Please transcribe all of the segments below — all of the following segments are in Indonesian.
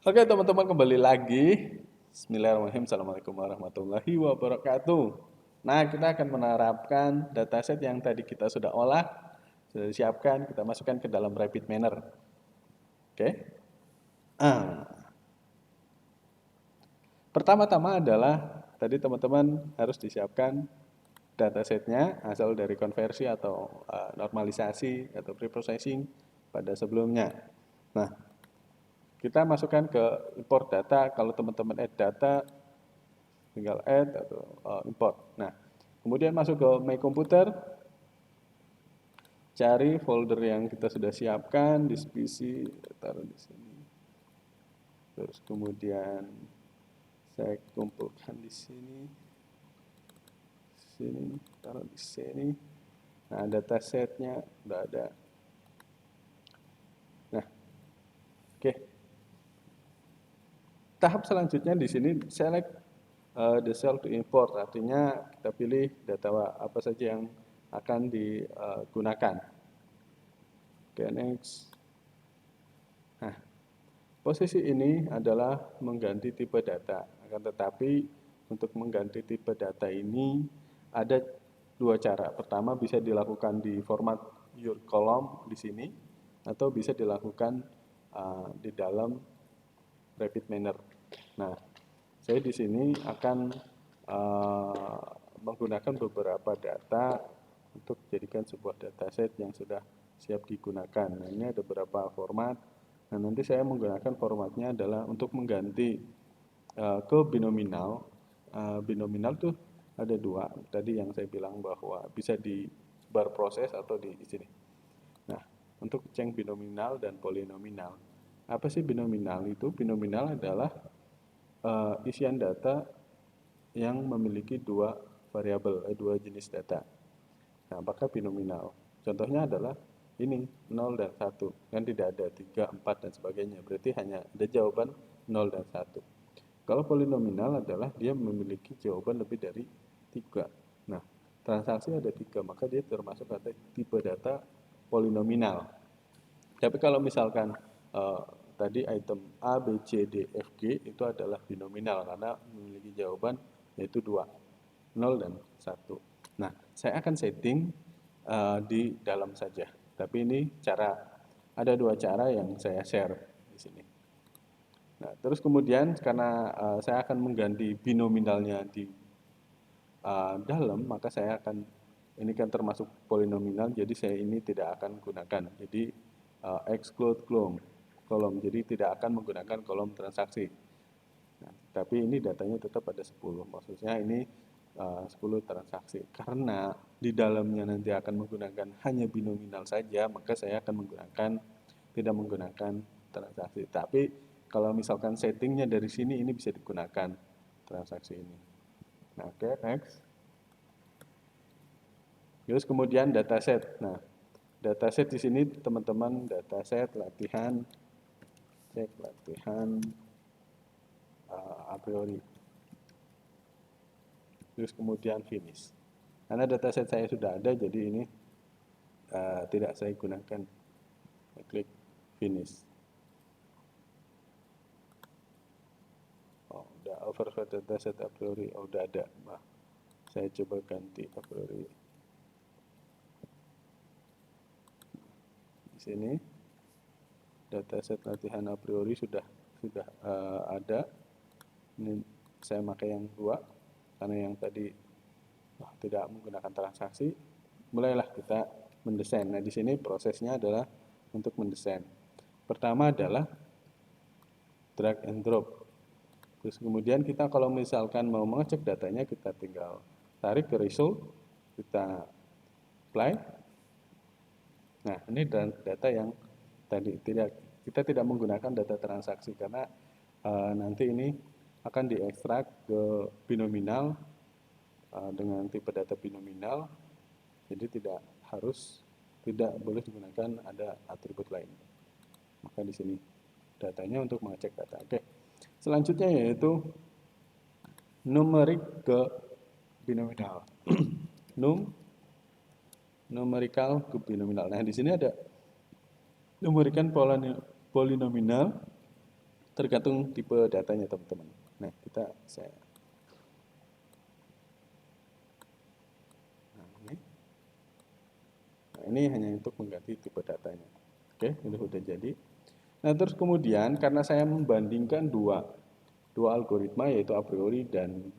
Oke teman-teman, kembali lagi. Bismillahirrahmanirrahim. Assalamualaikum warahmatullahi wabarakatuh. Nah, kita akan menerapkan dataset yang tadi kita sudah olah, sudah disiapkan, kita masukkan ke dalam rapid manner. Oke. Pertama-tama adalah tadi teman-teman harus disiapkan datasetnya asal dari konversi atau normalisasi atau preprocessing pada sebelumnya. Nah, kita masukkan ke import data. Kalau teman-teman add data, tinggal add atau import. Nah, kemudian masuk ke My Computer, cari folder yang kita sudah siapkan di PC, taruh di sini. Terus kemudian saya kumpulkan di sini, taruh di sini. Nah, datasetnya udah ada. Nah, oke. Tahap selanjutnya di sini select the cell to import, artinya kita pilih data apa saja yang akan digunakan. Oke, next. Nah, posisi ini adalah mengganti tipe data. Akan tetapi untuk mengganti tipe data ini ada dua cara. Pertama bisa dilakukan di format your column di sini atau bisa dilakukan di dalam rapid manner. Nah, saya di sini akan menggunakan beberapa data untuk jadikan sebuah dataset yang sudah siap digunakan. Nah, ini ada beberapa format. Nah, nanti saya menggunakan formatnya adalah untuk mengganti ke binominal. Binominal tuh ada dua. Tadi yang saya bilang bahwa bisa di bar proses atau di sini. Nah, untuk ceng binominal dan polinominal. Apa sih binominal itu? Binominal adalah isian data yang memiliki dua variabel, dua jenis data. Nah, apakah binominal? Contohnya adalah ini 0 dan 1. Kan tidak ada 3, 4 dan sebagainya. Berarti hanya ada jawaban 0 dan 1. Kalau polinominal adalah dia memiliki jawaban lebih dari 3. Nah, transaksi ada 3, maka dia termasuk tipe data polinominal. Tapi kalau misalkan tadi item A, B, C, D, F, G itu adalah binominal karena memiliki jawaban yaitu 2, 0 dan 1. Nah, saya akan setting di dalam saja. Tapi ini ada dua cara yang saya share di sini. Nah, terus kemudian karena saya akan mengganti binominalnya di dalam, maka saya akan, ini kan termasuk polinominal, jadi saya ini tidak akan gunakan. Jadi exclude kolom, jadi tidak akan menggunakan kolom transaksi. Nah, tapi ini datanya tetap ada 10, maksudnya ini 10 transaksi. Karena di dalamnya nanti akan menggunakan hanya binominal saja, maka saya akan tidak menggunakan transaksi. Tapi kalau misalkan settingnya dari sini, ini bisa digunakan transaksi ini. Nah, oke, next. Terus kemudian dataset. Nah, dataset di sini teman-teman dataset latihan, cek latihan a priori. Terus kemudian finish. Karena dataset saya sudah ada, jadi ini tidak saya gunakan. Klik finish. Oh, udah overflow dataset a priori. Oh, udah ada. Nah, saya coba ganti a priori. Di sini dataset latihan a priori sudah ada. Ini saya pakai yang dua karena yang tadi tidak menggunakan transaksi. Mulailah kita mendesain. Nah, di sini prosesnya adalah untuk mendesain. Pertama adalah drag and drop. Terus kemudian kita kalau misalkan mau mengecek datanya, kita tinggal tarik ke result, kita apply. Nah, ini data yang tadi kita tidak menggunakan data transaksi karena nanti ini akan diekstrak ke binominal dengan tipe data binominal. Jadi tidak boleh digunakan ada atribut lain. Maka di sini datanya untuk mengecek data. Oke. Selanjutnya yaitu numerik ke binominal. Numerical ke binominal. Nah, di sini ada numerikan polinominal tergantung tipe datanya teman-teman. Nah, ini hanya untuk mengganti tipe datanya. Oke, ini sudah jadi. Nah, terus kemudian karena saya membandingkan dua algoritma yaitu a priori dan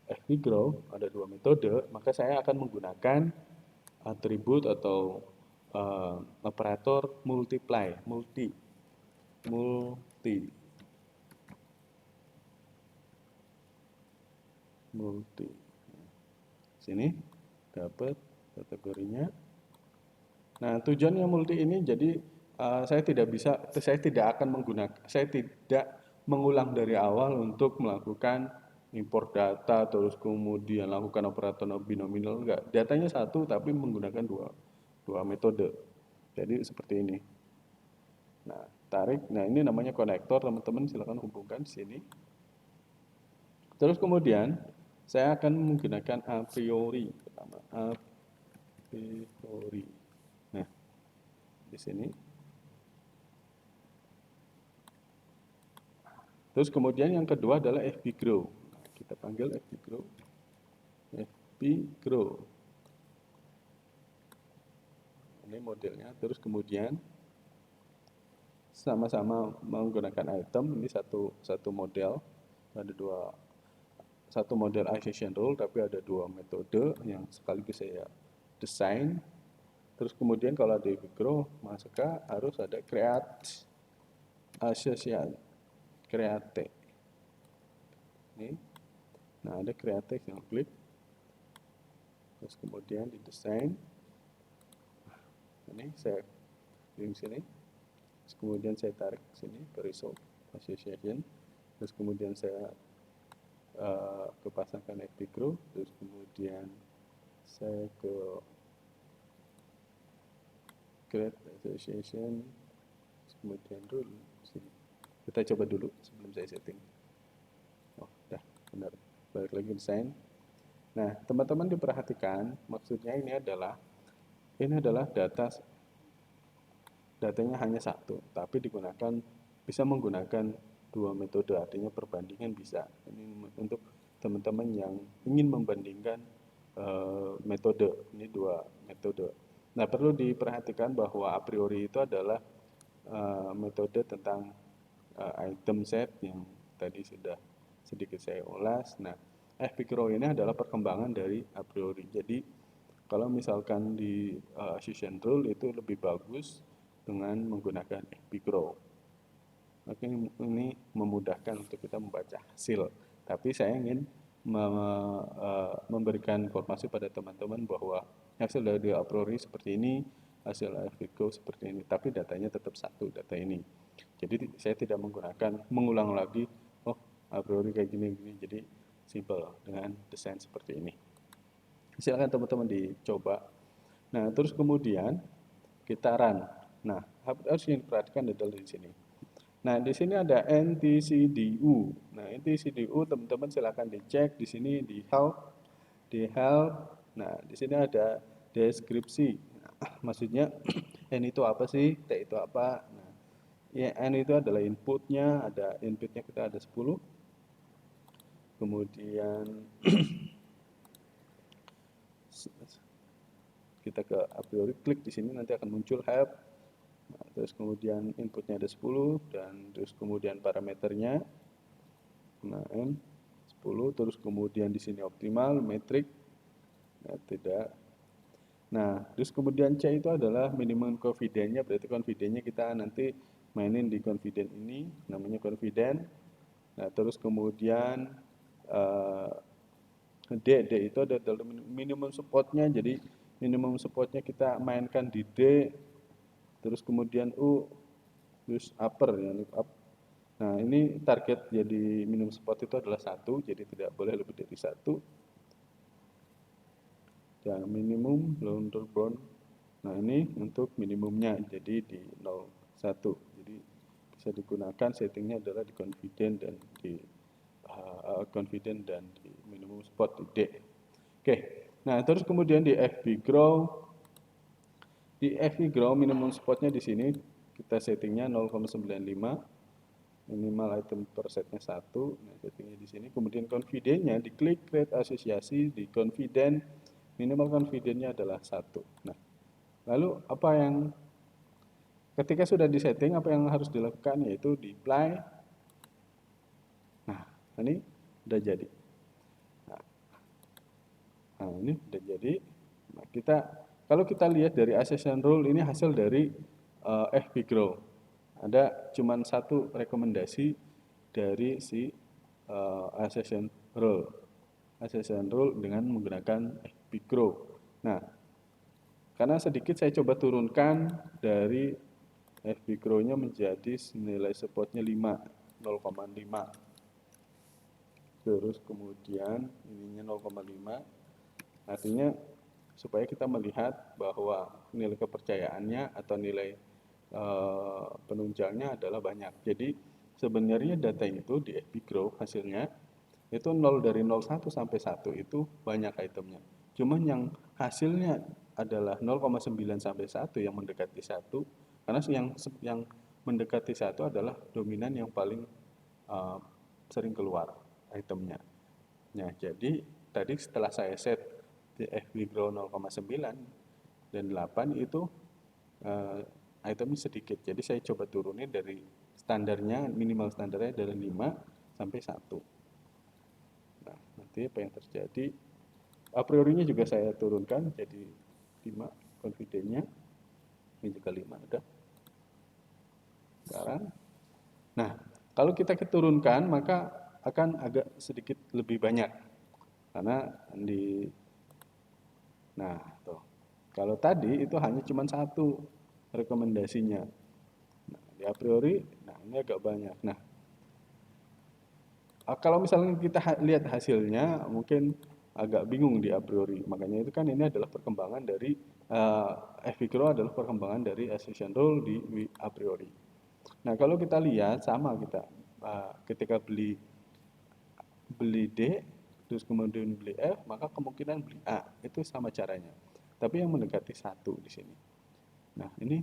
fvgrow, ada dua metode, maka saya akan menggunakan atribut atau operator multiply, multi. Sini dapat kategorinya. Nah, tujuannya multi ini jadi saya tidak akan menggunakan, saya tidak mengulang dari awal untuk melakukan import data, terus kemudian lakukan operator binominal, enggak. Datanya satu tapi menggunakan dua metode. Jadi seperti ini. Nah, tarik. Nah, ini namanya konektor, teman-teman silakan hubungkan di sini. Terus kemudian saya akan menggunakan a priori pertama, a priori. Nah, di sini. Terus kemudian yang kedua adalah fvgrow. Nah, kita panggil fvgrow. fvgrow. Ini modelnya. Terus kemudian sama-sama menggunakan item. Ini satu model. Ada satu model accession rule, tapi ada dua metode yang sekaligus saya desain. Terus kemudian kalau ada fvgrow, maka harus ada create associate, create. Ini. Nah, ada create yang klik. Terus kemudian didesain. Ini saya di sini. Terus kemudian saya tarik ke sini ke result association. Terus kemudian saya kepasangkan fvgrow. Terus kemudian saya ke create association. Terus kemudian rule sini. Kita coba dulu sebelum saya setting. Oh, dah benar. Balik lagi desain. Nah, teman-teman diperhatikan, maksudnya ini adalah datanya hanya satu, tapi bisa menggunakan dua metode, artinya perbandingan bisa. Ini untuk teman-teman yang ingin membandingkan metode, ini dua metode. Nah, perlu diperhatikan bahwa a priori itu adalah metode tentang item set yang tadi sudah sedikit saya ulas. Nah, fvgrow ini adalah perkembangan dari a priori. Jadi, kalau misalkan di association rule itu lebih bagus dengan menggunakan fvgrow. Oke, ini memudahkan untuk kita membaca hasil. Tapi saya ingin memberikan informasi pada teman-teman bahwa hasil dari a priori seperti ini, hasil fvgrow seperti ini, tapi datanya tetap satu, data ini. Jadi saya tidak mengulang lagi, oh a priori kayak gini, jadi simple dengan desain seperti ini. Silakan teman-teman dicoba. Nah, terus kemudian kita run. Nah, harus yang diperhatikan adalah di sini. Nah, di sini ada NTCDU. Nah, NTCDU teman-teman silakan dicek di sini di help. Nah, di sini ada deskripsi. Nah, maksudnya N itu apa sih? T itu apa? Nah, ya, N itu adalah inputnya kita ada 10. Kemudian kita ke a priori, klik di sini nanti akan muncul help. Nah, terus kemudian inputnya ada 10 dan terus kemudian parameternya nah N 10, terus kemudian di sini optimal metrik. Nah, tidak. Nah, terus kemudian C itu adalah minimum confidence-nya, berarti confidence-nya kita nanti mainin di confidence ini, namanya confidence. Nah, terus kemudian D itu adalah minimum support-nya, jadi minimum support-nya kita mainkan di D, terus kemudian U, terus upper ya, up. Nah, ini target jadi minimum support itu adalah 1, jadi tidak boleh lebih dari 1. Dan minimum lower bound. Nah, ini untuk minimumnya, jadi di 0,1. Jadi bisa digunakan settingnya adalah di confident dan di minimum support di D. Oke. Nah, terus kemudian di fvgrow minimum supportnya di sini kita settingnya 0,95. minimal item per setnya 1. Nah, settingnya di sini. Kemudian confident-nya diklik create asosiasi, di confident minimal confident-nya adalah 1. Nah, lalu apa yang ketika sudah disetting, apa yang harus dilakukan yaitu di apply. Nah, ini udah jadi. Nah, ini udah jadi. Nah, kalau kita lihat dari accession rule ini hasil dari FB Grow. Ada cuman satu rekomendasi dari si accession rule. Accession rule dengan menggunakan FB Grow. Nah, karena sedikit saya coba turunkan dari FB Grow-nya menjadi nilai supportnya 5, 0,5. Terus kemudian ininya 0,5. Artinya supaya kita melihat bahwa nilai kepercayaannya atau nilai penunjangnya adalah banyak. Jadi sebenarnya data itu di FB Grow hasilnya itu 0 dari 01 sampai 1 itu banyak itemnya. Cuman yang hasilnya adalah 0,9 sampai 1 yang mendekati 1, karena yang mendekati 1 adalah dominan yang paling sering keluar itemnya. Nah, jadi tadi setelah saya set di FB Grow 0,9 dan 8 itu itemnya sedikit. Jadi saya coba turunin dari standarnya, minimal standarnya dari 5 sampai 1. Nah, nanti apa yang terjadi? A priori-nya juga saya turunkan jadi 5 confident-nya. Ini juga 5 udah. Sekarang. Nah, kalau kita keturunkan maka akan agak sedikit lebih banyak. Karena nah, tuh. Kalau tadi itu hanya cuma satu rekomendasinya. Nah, di a priori, nah ini agak banyak. Nah, kalau misalnya kita lihat hasilnya, mungkin agak bingung di a priori. Makanya itu kan ini adalah perkembangan dari FB Grow adalah perkembangan dari accession rule di a priori. Nah, kalau kita lihat sama kita ketika beli D, terus kemudian beli F, maka kemungkinan beli A itu sama caranya. Tapi yang mendekati 1 di sini. Nah, ini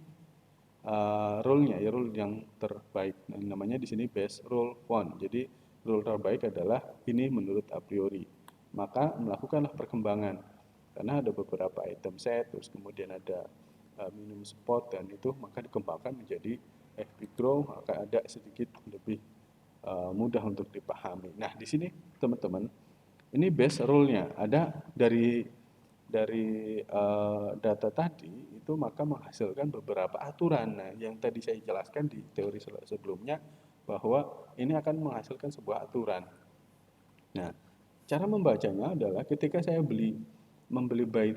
rule-nya ya, rule yang terbaik. Nah, namanya di sini best rule one. Jadi rule terbaik adalah ini menurut a priori. Maka melakukanlah perkembangan. Karena ada beberapa item set, terus kemudian ada minimum support dan itu maka dikembangkan menjadi FB Grow, maka ada sedikit lebih mudah untuk dipahami. Nah, di sini teman-teman, ini base rule-nya ada dari data tadi itu maka menghasilkan beberapa aturan. Nah, yang tadi saya jelaskan di teori sebelumnya bahwa ini akan menghasilkan sebuah aturan. Nah, cara membacanya adalah ketika saya membeli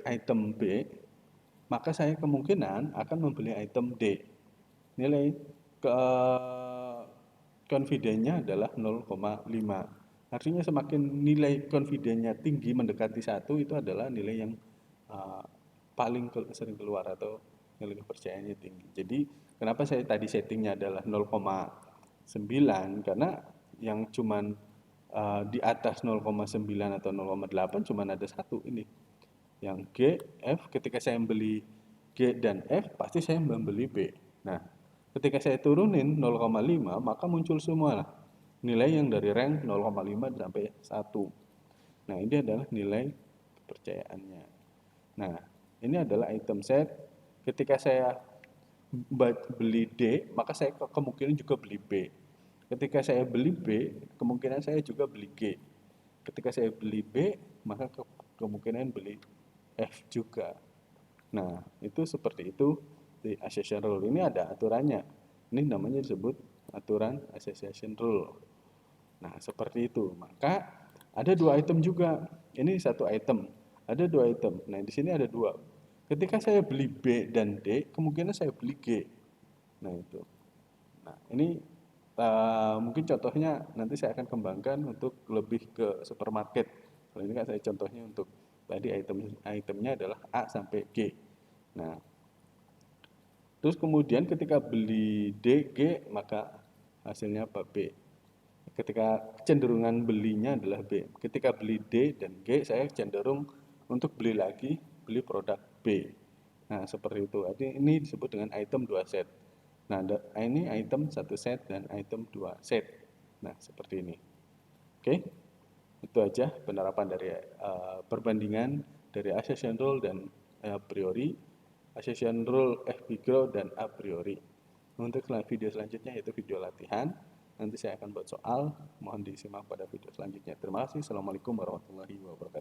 item B, maka saya kemungkinan akan membeli item D. Nilai ke confident-nya adalah 0,5. Artinya semakin nilai confident-nya tinggi mendekati 1 itu adalah nilai yang paling sering keluar atau nilai kepercayaannya tinggi. Jadi kenapa saya tadi settingnya adalah 0,9 karena yang cuman di atas 0,9 atau 0,8 cuman ada satu ini. Yang G, F ketika saya membeli G dan F pasti saya membeli B. Nah, ketika saya turunin 0,5 maka muncul semua nilai yang dari rank 0,5 sampai 1. Nah, ini adalah nilai kepercayaannya. Nah, ini adalah item set. Ketika saya beli D, maka saya kemungkinan juga beli B. Ketika saya beli B, kemungkinan saya juga beli G. Ketika saya beli B, maka kemungkinan beli F juga. Nah, itu seperti itu di association rule. Ini ada aturannya. Ini namanya disebut aturan association rule. Nah, seperti itu. Maka ada dua item juga. Ini satu item. Ada dua item. Nah, di sini ada dua. Ketika saya beli B dan D, kemungkinan saya beli G. Nah, itu. Nah, ini mungkin contohnya nanti saya akan kembangkan untuk lebih ke supermarket. Kalau ini kan saya contohnya untuk tadi itemnya adalah A sampai G. Nah, terus kemudian ketika beli D, G, maka hasilnya apa? B. Ketika cenderungan belinya adalah B. Ketika beli D dan G, saya cenderung untuk beli produk B. Nah, seperti itu. Ini disebut dengan item 2 set. Nah, ini item 1 set dan item 2 set. Nah, seperti ini. Oke, itu aja penerapan dari perbandingan dari assertion rule dan a priori, assertion rule grow dan a priori. Untuk video selanjutnya yaitu video latihan. Nanti saya akan buat soal, mohon disimak pada video selanjutnya. Terima kasih. Assalamualaikum warahmatullahi wabarakatuh.